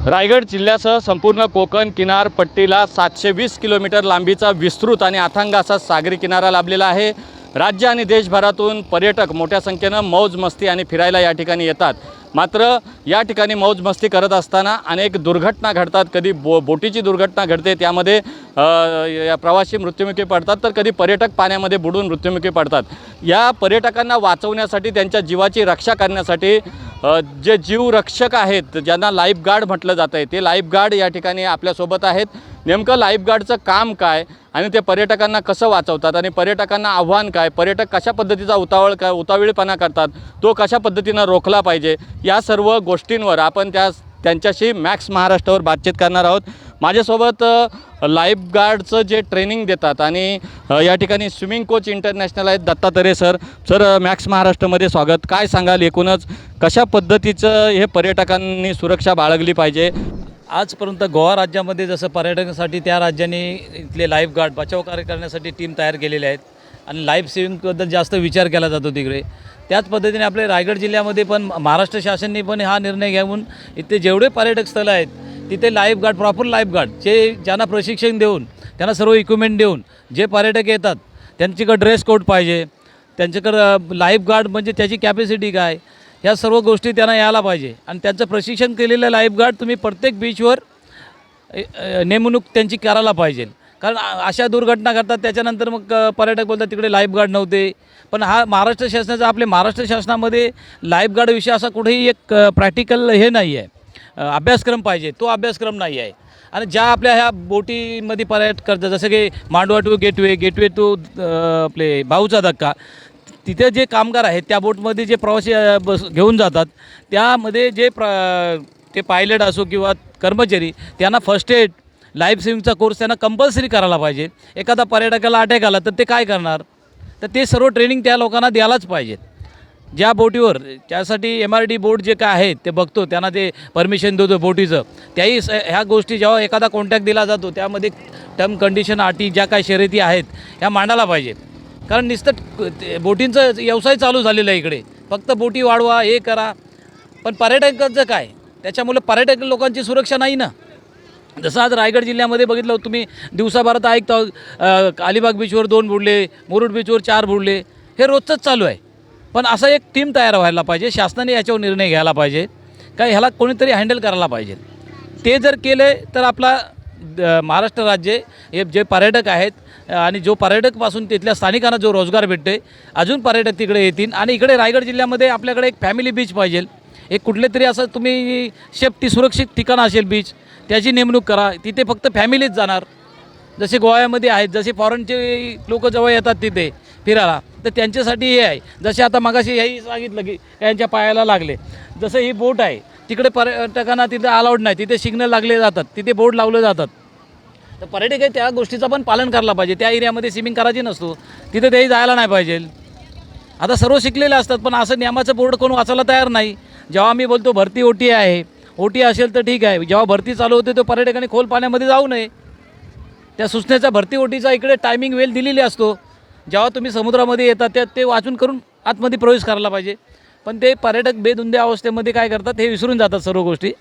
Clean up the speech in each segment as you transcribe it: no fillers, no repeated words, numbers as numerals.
रायगड जिल्ह्यासह संपूर्ण कोकण किनारपट्टीला 720 किलोमीटर लांबीचा विस्तृत आणि अथांग असा सागरी किनारा लाभलेला आहे। राज्य आणि देशभरातून पर्यटक मोठ्या संख्येने मौज मस्ती आणि फिरायला या ठिकाणी येतात। मात्र या ठिकाणी मौज मस्ती करत असताना अनेक दुर्घटना घडतात। कधी बोटीची दुर्घटना घडते, त्यामध्ये प्रवासी मृत्युमुखी पडतात, तर कधी पर्यटक पाण्यामध्ये बुडून मृत्युमुखी पडतात। या पर्यटकांना वाचवण्यासाठी, त्यांच्या जीवाची रक्षा करण्यासाठी जे जीवरक्षक आहेत, ज्यांना लाईफगार्ड म्हटलं जातं आहे, ते लाईफगार्ड या ठिकाणी आपल्यासोबत आहेत। नेमकं लाईफगार्डचं काम काय आणि ते पर्यटकांना कसं वाचवतात आणि पर्यटकांना आव्हान काय, पर्यटक कशा पद्धतीचा उतावीळपणा करतात, तो कशा पद्धतीनं रोखला पाहिजे, या सर्व गोष्टींवर आपण त्यांच्याशी मॅक्स महाराष्ट्रावर बातचीत करणार आहोत। माझ्यासोबत लाईफगार्डचं जे ट्रेनिंग देतात आणि या ठिकाणी स्विमिंग कोच इंटरनॅशनल आहेत दत्तात्रय सर। मॅक्स महाराष्ट्रामध्ये स्वागत। काय सांगाल, एकूणच कशा पद्धतीचं हे पर्यटकांनी सुरक्षा बाळगली पाहिजे? आजपर्यंत गोवा राज्यामध्ये जसं पर्यटनासाठी त्या राज्याने इथले लाईफगार्ड बचाव कार्य करण्यासाठी टीम तयार केलेले आहेत आणि लाईफ सेव्हिंगबद्दल जास्त विचार केला जातो तिकडे। त्याच पद्धतीने आपले रायगड जिल्ह्यामध्ये पण महाराष्ट्र शासनाने पण हा निर्णय घेऊन इथे जेवढे पर्यटक स्थळं आहेत तिथे लाईफगार्ड, प्रॉपर लाईफगार्ड ज्यांना प्रशिक्षण देऊन, त्यांना सर्व इक्विपमेंट देऊन जे पर्यटक येतात त्यांच्याकडे ड्रेस कोड पाहिजे, त्यांच्याकडं लाईफगार्ड म्हणजे त्याची कॅपॅसिटी काय, ह्या सर्व गोष्टी त्यांना यायला पाहिजे। आणि त्यांचं प्रशिक्षण केलेलं लाईफगार्ड तुम्ही प्रत्येक बीचवर नेमणूक त्यांची करायला पाहिजे। कारण अशा दुर्घटना घडतात, त्याच्यानंतर मग पर्यटक बोलतात तिकडे लाईफगार्ड नव्हते। पण हा महाराष्ट्र शासनाचा, आपले महाराष्ट्र शासनामध्ये लाईफगार्डविषयी असा कुठेही एक प्रॅक्टिकल हे नाही आहे, अभ्यासक्रम पाहिजे, तो अभ्यासक्रम नाही आहे। आणि ज्या आपल्या ह्या बोटीमध्ये पर्यटक करतात, जसं की मांडवा टू गेटवे टू आपले भाऊचा धक्का, तिथे जे कामगार आहेत त्या बोटमध्ये जे प्रवासी घेऊन जातात, त्यामध्ये ते पायलट असो किंवा कर्मचारी, त्यांना फर्स्ट एड, लाईफ सेव्हिंगचा कोर्स त्यांना कंपल्सरी करायला पाहिजे। एखादा पर्यटकाला अटॅक आला तर ते काय करणार, तर ते सर्व ट्रेनिंग त्या लोकांना द्यायलाच पाहिजेत। ज्या बोटीवर, त्यासाठी MRD बोर्ड जे काय आहेत ते बघतो, त्यांना ते परमिशन देतो बोटीचं, त्याही ह्या गोष्टी जेव्हा एखादा कॉन्टॅक्ट दिला जातो त्यामध्ये टर्म कंडिशन, अटी ज्या काय शर्यती आहेत ह्या मांडायला पाहिजे। कारण नुसतं बोटींचं व्यवसाय चालू झालेला आहे इकडे, फक्त बोटी वाढवा, हे करा, पण पर्यटकांचं काय, त्याच्यामुळे पर्यटक लोकांची सुरक्षा नाही ना। जसं आज रायगड जिल्ह्यामध्ये बघितलं तुम्ही, दिवसाभरात ऐकता अलिबाग बीचवर 2 बुडले, मुरुड बीचवर 4 बुडले, हे रोजचंच चालू आहे। पण असं एक टीम तयार व्हायला पाहिजे, शासनाने याच्यावर निर्णय घ्यायला पाहिजे, काय ह्याला कोणीतरी हँडल करायला पाहिजे। ते जर केले तर आपला महाराष्ट्र राज्य हे जे पर्यटक आहेत आणि जो पर्यटकपासून तिथल्या स्थानिकांना जो रोजगार भेटते, अजून पर्यटक तिकडे येतील। आणि इकडे रायगड जिल्ह्यामध्ये आपल्याकडे एक फॅमिली बीच पाहिजे, एक कुठले तरी असं तुम्ही सेफ्टी सुरक्षित ठिकाण असेल बीच, त्याची नेमणूक करा, तिथे फक्त फॅमिलीच जाणार। जसे गोव्यामध्ये आहेत, जसे फॉरेनचे लोक जेव्हा येतात तिथे फिरायला, तर त्यांच्यासाठी हे आहे। जसे आता मगाशी हेही सांगितलं की यांच्या पायाला लागले, जसं ही बोट आहे तिकडे पर्यटकांना तिथे अलाउड नाही, तिथे सिग्नल लागले जातात, तिथे बोर्ड लावले जातात, तर पर्यटक आहे त्या गोष्टीचं पण पालन करायला पाहिजे। त्या एरियामध्ये स्विमिंग करायची नसतो, तिथे तेही जायला नाही पाहिजे। आता सर्व शिकलेले असतात, पण असं नियमाचं बोर्ड कोण वाचायला तयार नाही। जेव्हा आम्ही बोलतो भरती ओटी आहे, ओटी असेल तर ठीक आहे, जेव्हा भरती चालू होते तो पर्यटकांनी खोल पाण्यामध्ये जाऊ नये। त्या सूचनेचा भरती ओटीचा इकडे टायमिंग वेल दिलेली असतो, जेव्हा तुम्ही समुद्रामध्ये येतात त्यात ते वाचून करून आतमध्ये प्रवेश करायला पाहिजे। पण ते पर्यटक बेधुंद्या अवस्थेमध्ये काय करतात, हे विसरून जातात, सर्व गोष्टी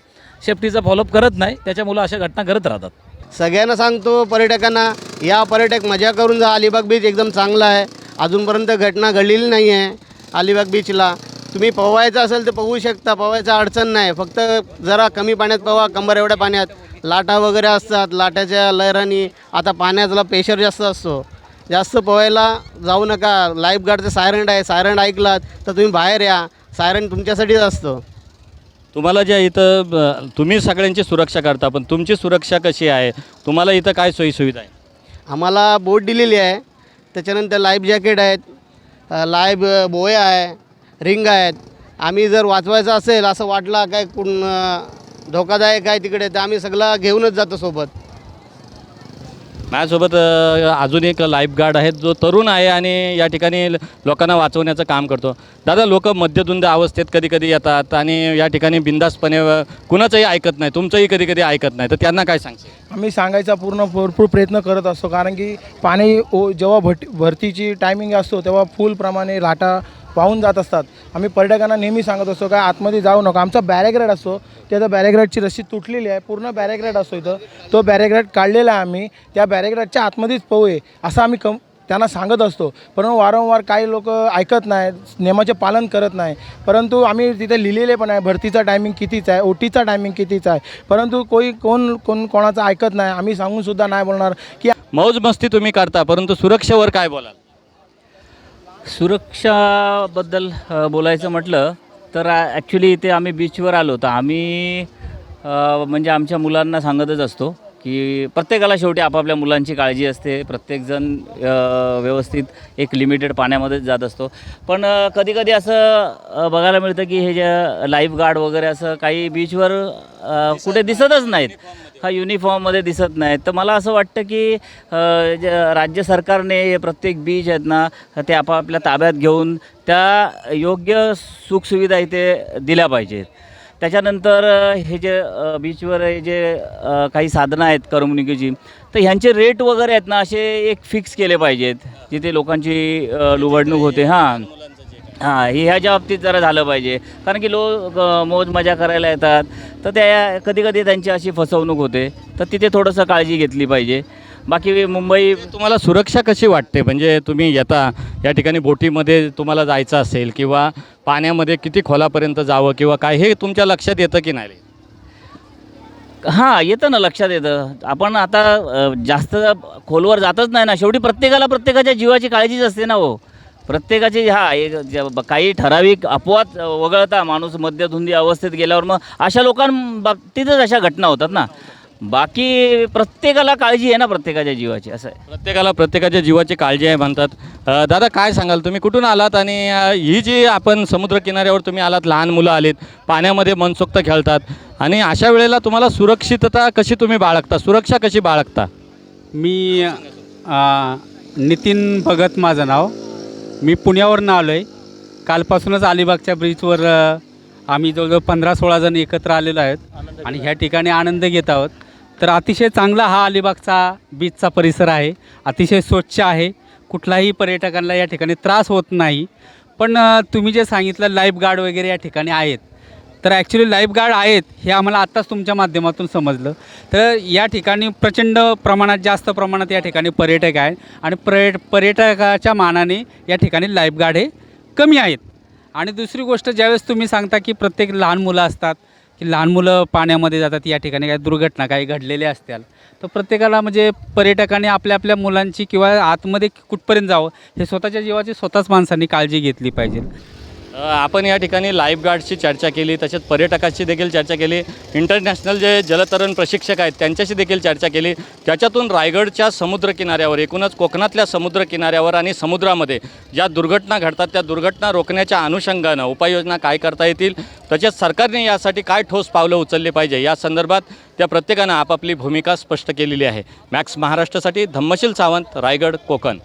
सेफ्टीचा फॉलोअप करत नाही, त्याच्यामुळं अशा घटना घडत राहतात। सगळ्यांना सांगतो पर्यटकांना, या पर्यटक मजा करून जा, अलिबाग बीच एकदम चांगला आहे, अजूनपर्यंत घटना घडलेली नाही आहे। अलिबाग बीचला तुम्ही पोहायचं असेल तर पोहू शकता, पोहायचं अडचण नाही, फक्त जरा कमी पाण्यात पोहा, कंबर एवढ्या पाण्यात। लाटा वगैरे असतात, लाटाच्या लहरांनी आता पाण्याचा प्रेशर जास्त असतो, जास्त पोहायला जाऊ नका। लाईफगार्डचं सायरन आहे, सायरन ऐकलात तर तुम्ही बाहेर या, सायरन तुमच्यासाठीच असतो। तुम्हाला ज्या इथं तुम्ही सगळ्यांची सुरक्षा करता, पण तुमची सुरक्षा कशी आहे? तुम्हाला इथं काय सोयीसुविधा आहे? आम्हाला बोट दिलेली आहे, त्याच्यानंतर लाईफ जॅकेट आहेत, लाईफ बोया आहे, रिंग आहेत। आम्ही जर वाचवायचं असेल असं वाटलं काय धोकादायक आहे तिकडे, तर आम्ही सगळं घेऊनच जातो सोबत। माझ्यासोबत अजून एक लाईफगार्ड आहेत, जो तरुण आहे आणि या ठिकाणी लोकांना वाचवण्याचं काम करतो। दादा, लोक मध्यधुंद अवस्थेत कधी कधी येतात आणि या ठिकाणी बिंदासपणे कुणाचंही ऐकत नाही, तुमचंही कधी कधी ऐकत नाही, तर त्यांना काय सांगशील? आम्ही सांगायचा भरपूर प्रयत्न करत असतो, कारण की पाणी जेव्हा भरतीची टायमिंग असतो तेव्हा फुल प्रमाणे लाटा वाहून जात असतात. आम्ही पर्यटकांना नेहमी सांगत असतो काय आतमध्ये जाऊ नका. आमचा बॅरेग्रेड असतो, त्याचा बॅरेग्रेडची रस्सी तुटलेली आहे, पूर्ण बॅरेग्रेड असतो इथं, तो बॅरेग्रेड काढलेला आहे आम्ही. त्या बॅरेग्रेडच्या आतमध्येच पोहे असं आम्ही त्यांना सांगत असतो. परंतु वारंवार काही लोक ऐकत नाही, नियमाचे पालन करत नाही. परंतु आम्ही तिथे लिहिलेले पण आहे भरतीचा टायमिंग कितीचा आहे, ओटीचा टायमिंग कितीचा आहे, परंतु कोणाचं ऐकत नाही. आम्ही सांगूनसुद्धा नाही बोलणार की मौज मस्ती तुम्ही करता, परंतु सुरक्षेवर काय बोलाल? सुरक्षाबद्दल बोलायचं म्हटलं तर ॲक्च्युली इथे आम्ही बीचवर आलो तर आम्ही म्हणजे आमच्या मुलांना सांगतच असतो की प्रत्येकाला शेवटी आपापल्या मुलांची काळजी असते. प्रत्येकजण व्यवस्थित एक लिमिटेड पाण्यामध्येच जात असतो. पण कधीकधी असं बघायला मिळतं की हे जे लाईफगार्ड वगैरे असं काही बीचवर कुठे दिसतच नाहीत, हा युनिफॉर्ममध्ये दिसत नाहीत. तर मला असं वाटतं की राज्य सरकारने हे प्रत्येक बीच आहेत ना ते आपापल्या ताब्यात घेऊन त्या योग्य सुखसुविधा इथे दिल्या पाहिजेत. त्याच्यानंतर हे जे बीचवर हे जे काही साधनं आहेत करमणुकीची, तर ह्यांचे रेट वगैरे आहेत ना असे एक फिक्स केले पाहिजेत जिथे लोकांची लुबाडणूक होते. हां ह्याच्या बाबतीत जरा झालं पाहिजे, कारण की लोक मौज मजा करायला येतात तर त्या कधीकधी त्यांची अशी फसवणूक होते, तर तिथे थोडंसं काळजी घेतली पाहिजे. बाकी मुंबई तुम्हाला सुरक्षा कशी वाटते? म्हणजे तुम्ही येता या ठिकाणी बोटीमध्ये तुम्हाला जायचं असेल किंवा पाण्यामध्ये किती खोलापर्यंत जावं किंवा काय, हे तुमच्या लक्षात येतं की नाही? हां येतं ना, लक्षात येतं. आपण आता जास्त खोलवर जातच नाही ना. शेवटी प्रत्येकाला प्रत्येकाच्या जीवाची काळजीच असते ना हो. प्रत्येकाची काही ठराविक अपवाद वगळता माणूस मध्यधुंदी अवस्थेत गेल्यावर मग अशा लोकांबाबतीतच अशा घटना होतात ना. बाकी प्रत्येकाला काळजी आहे ना प्रत्येकाच्या जीवाची, असं आहे. प्रत्येकाला प्रत्येकाच्या जीवाची काळजी आहे म्हणतात. दादा काय सांगाल, तुम्ही कुठून आलात आणि ही जी आपण समुद्रकिनाऱ्यावर तुम्ही आलात, लहान मुलं आलीत, पाण्यामध्ये मनसोक्त खेळतात आणि अशा वेळेला तुम्हाला सुरक्षितता कशी तुम्ही बाळगता, सुरक्षा कशी बाळगता? मी नितीन भगत माझं नाव. मी पुण्यावरून आलो आहे. कालपासूनच अलिबागच्या ब्रीचवर आम्ही जवळजवळ 15-16 जण एकत्र आलेलो आहेत आणि ह्या ठिकाणी आनंद घेत आहोत. तर अतिशय चांगला हा अलिबागचा बीचचा परिसर आहे. अतिशय स्वच्छ आहे, कुठलाही पर्यटकांना या ठिकाणी त्रास होत नाही. पण तुम्ही जे सांगितलं लाईफगार्ड वगैरे या ठिकाणी आहेत, तर ॲक्च्युली लाईफगार्ड आहेत हे आम्हाला आत्ताच तुमच्या माध्यमातून समजलं. तर या ठिकाणी प्रचंड प्रमाणात, जास्त प्रमाणात या ठिकाणी पर्यटक आहेत आणि पर्यटकाच्या मानाने या ठिकाणी लाईफगार्ड हे कमी आहेत. आणि दुसरी गोष्ट, ज्यावेळेस तुम्ही सांगता की प्रत्येक लहान मुलं असतात, की लहान मुलं पाण्यामध्ये जातात, या ठिकाणी काही दुर्घटना काही घडलेल्या असतील, तर प्रत्येकाला म्हणजे पर्यटकांनी आपल्या आपल्या मुलांची किंवा आतमध्ये कुठपर्यंत जावं हे स्वतःच्या जीवाची स्वतःच माणसांनी काळजी घेतली पाहिजे. आपण या ठिकाणी लाईफगार्डची चर्चा केली, तसेच पर्यटकाची देखील चर्चा केली, इंटरनॅशनल जे जलतरण प्रशिक्षक आहेत त्यांच्याशी देखील चर्चा केली. त्याच्यातून रायगडच्या समुद्रकिनाऱ्यावर, एकूणच कोकणातल्या समुद्रकिनाऱ्यावर आणि समुद्रामध्ये ज्या दुर्घटना घडतात त्या दुर्घटना रोखण्याच्या अनुषंगानं उपाययोजना काय करता येतील, तसेच सरकारने यासाठी काय ठोस पावलं उचलली पाहिजे या संदर्भात त्या प्रत्येकानं आपापली भूमिका स्पष्ट केलेली आहे. मॅक्स महाराष्ट्रासाठी धम्मशील सावंत, रायगड, कोकण.